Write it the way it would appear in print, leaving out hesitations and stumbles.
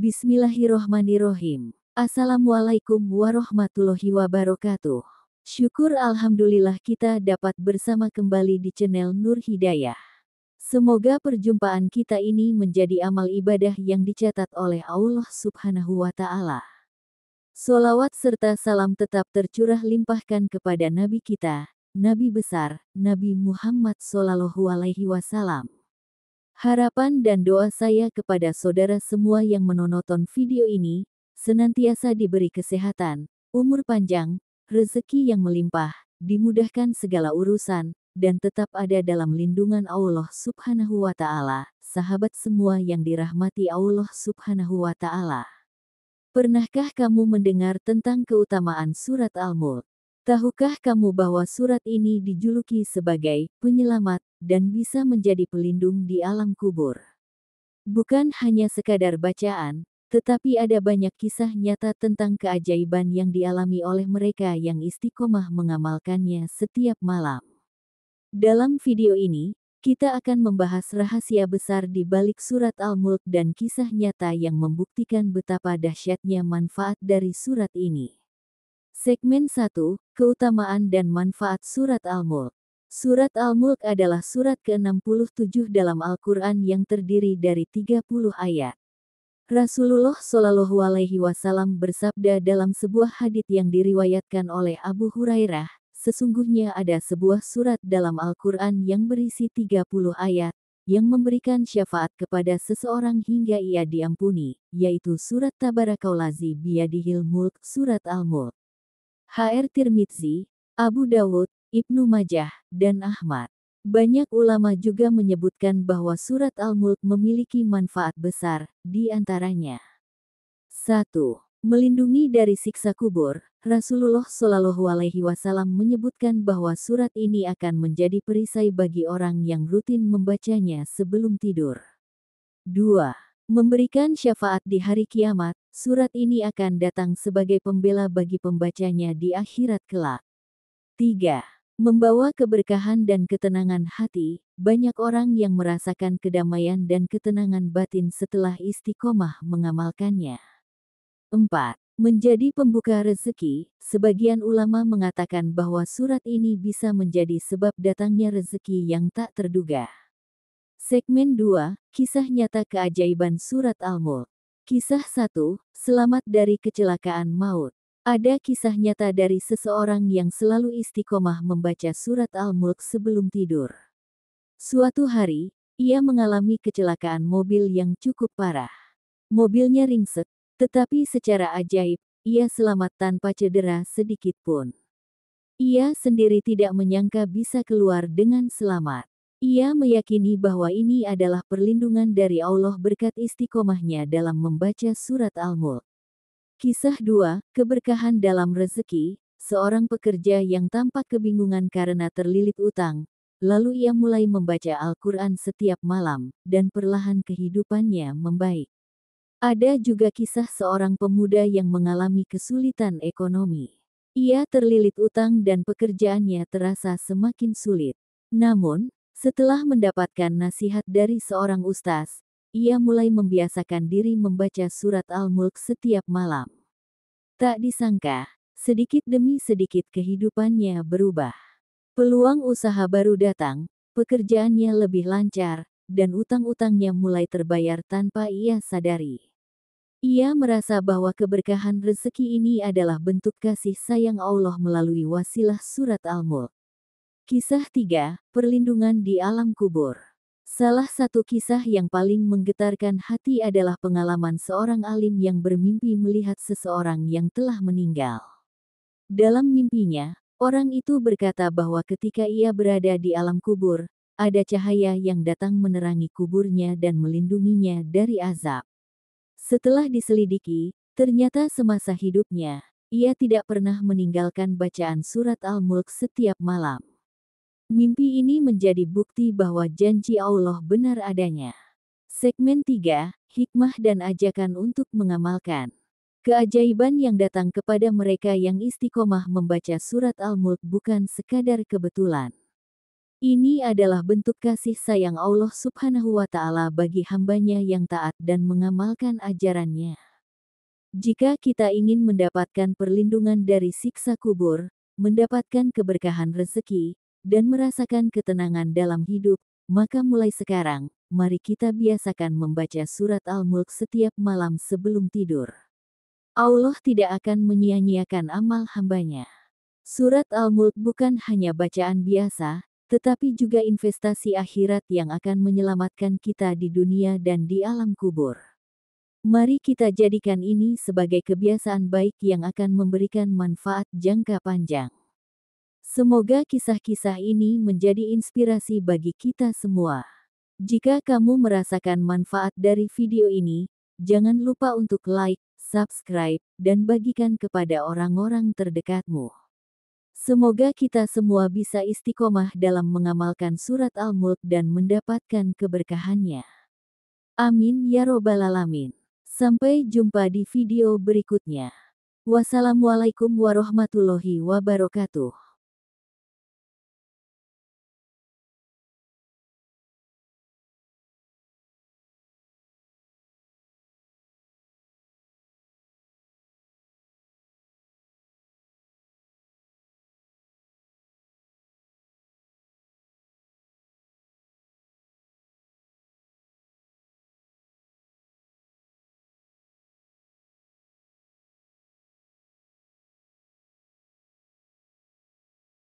Bismillahirrohmanirrohim. Assalamualaikum warahmatullahi wabarakatuh. Syukur alhamdulillah kita dapat bersama kembali di channel Nur Hidayah. Semoga perjumpaan kita ini menjadi amal ibadah yang dicatat oleh Allah Subhanahu wa Ta'ala. Sholawat serta salam tetap tercurah limpahkan kepada Nabi kita, Nabi besar, Nabi Muhammad Shallallahu Alaihi Wasallam. Harapan dan doa saya kepada saudara semua yang menonton video ini, senantiasa diberi kesehatan, umur panjang, rezeki yang melimpah, dimudahkan segala urusan, dan tetap ada dalam lindungan Allah Subhanahu wa Ta'ala. Sahabat semua yang dirahmati Allah Subhanahu wa Ta'ala. Pernahkah kamu mendengar tentang keutamaan surat Al-Mulk? Tahukah kamu bahwa surat ini dijuluki sebagai penyelamat dan bisa menjadi pelindung di alam kubur? Bukan hanya sekadar bacaan, tetapi ada banyak kisah nyata tentang keajaiban yang dialami oleh mereka yang istiqomah mengamalkannya setiap malam. Dalam video ini, kita akan membahas rahasia besar di balik surat Al-Mulk dan kisah nyata yang membuktikan betapa dahsyatnya manfaat dari surat ini. Segmen 1, Keutamaan dan Manfaat Surat Al-Mulk. Surat Al-Mulk adalah surat ke-67 dalam Al-Quran yang terdiri dari 30 ayat. Rasulullah Shallallahu Alaihi Wasallam bersabda dalam sebuah hadits yang diriwayatkan oleh Abu Hurairah, sesungguhnya ada sebuah surat dalam Al-Quran yang berisi 30 ayat, yang memberikan syafaat kepada seseorang hingga ia diampuni, yaitu surat Tabarakallazi biyadihil mulk, surat Al-Mulk. H.R. Tirmidzi, Abu Dawud, Ibnu Majah, dan Ahmad. Banyak ulama juga menyebutkan bahwa surat Al-Mulk memiliki manfaat besar, di antaranya 1. Melindungi dari siksa kubur. Rasulullah Shallallahu Alaihi Wasallam menyebutkan bahwa surat ini akan menjadi perisai bagi orang yang rutin membacanya sebelum tidur. 2. Memberikan syafaat di hari kiamat. Surat ini akan datang sebagai pembela bagi pembacanya di akhirat kelak. 3. Membawa keberkahan dan ketenangan hati. Banyak orang yang merasakan kedamaian dan ketenangan batin setelah istiqomah mengamalkannya. 4. Menjadi pembuka rezeki. Sebagian ulama mengatakan bahwa surat ini bisa menjadi sebab datangnya rezeki yang tak terduga. Segmen 2, Kisah Nyata Keajaiban Surat Al-Mulk. Kisah 1, Selamat dari Kecelakaan Maut. Ada kisah nyata dari seseorang yang selalu istiqomah membaca surat Al-Mulk sebelum tidur. Suatu hari, ia mengalami kecelakaan mobil yang cukup parah. Mobilnya ringsek, tetapi secara ajaib, ia selamat tanpa cedera sedikit pun. Ia sendiri tidak menyangka bisa keluar dengan selamat. Ia meyakini bahwa ini adalah perlindungan dari Allah berkat istiqomahnya dalam membaca surat Al-Mulk. Kisah 2, Keberkahan dalam Rezeki. Seorang pekerja yang tampak kebingungan karena terlilit utang, lalu ia mulai membaca Al-Quran setiap malam, dan perlahan kehidupannya membaik. Ada juga kisah seorang pemuda yang mengalami kesulitan ekonomi. Ia terlilit utang dan pekerjaannya terasa semakin sulit. Namun, setelah mendapatkan nasihat dari seorang ustaz, ia mulai membiasakan diri membaca surat Al-Mulk setiap malam. Tak disangka, sedikit demi sedikit kehidupannya berubah. Peluang usaha baru datang, pekerjaannya lebih lancar, dan utang-utangnya mulai terbayar tanpa ia sadari. Ia merasa bahwa keberkahan rezeki ini adalah bentuk kasih sayang Allah melalui wasilah surat Al-Mulk. Kisah 3, Perlindungan di Alam Kubur. Salah satu kisah yang paling menggetarkan hati adalah pengalaman seorang alim yang bermimpi melihat seseorang yang telah meninggal. Dalam mimpinya, orang itu berkata bahwa ketika ia berada di alam kubur, ada cahaya yang datang menerangi kuburnya dan melindunginya dari azab. Setelah diselidiki, ternyata semasa hidupnya, ia tidak pernah meninggalkan bacaan surat Al-Mulk setiap malam. Mimpi ini menjadi bukti bahwa janji Allah benar adanya. Segmen 3, Hikmah dan Ajakan untuk Mengamalkan. Keajaiban yang datang kepada mereka yang istiqomah membaca surat Al-Mulk bukan sekadar kebetulan. Ini adalah bentuk kasih sayang Allah Subhanahu wa Ta'ala bagi hambanya yang taat dan mengamalkan ajarannya. Jika kita ingin mendapatkan perlindungan dari siksa kubur, mendapatkan keberkahan rezeki, dan merasakan ketenangan dalam hidup, maka mulai sekarang, mari kita biasakan membaca surat Al-Mulk setiap malam sebelum tidur. Allah tidak akan menyia-nyiakan amal hambanya. Surat Al-Mulk bukan hanya bacaan biasa, tetapi juga investasi akhirat yang akan menyelamatkan kita di dunia dan di alam kubur. Mari kita jadikan ini sebagai kebiasaan baik yang akan memberikan manfaat jangka panjang. Semoga kisah-kisah ini menjadi inspirasi bagi kita semua. Jika kamu merasakan manfaat dari video ini, jangan lupa untuk like, subscribe, dan bagikan kepada orang-orang terdekatmu. Semoga kita semua bisa istiqomah dalam mengamalkan surat Al-Mulk dan mendapatkan keberkahannya. Amin ya robbal alamin. Sampai jumpa di video berikutnya. Wassalamualaikum warahmatullahi wabarakatuh.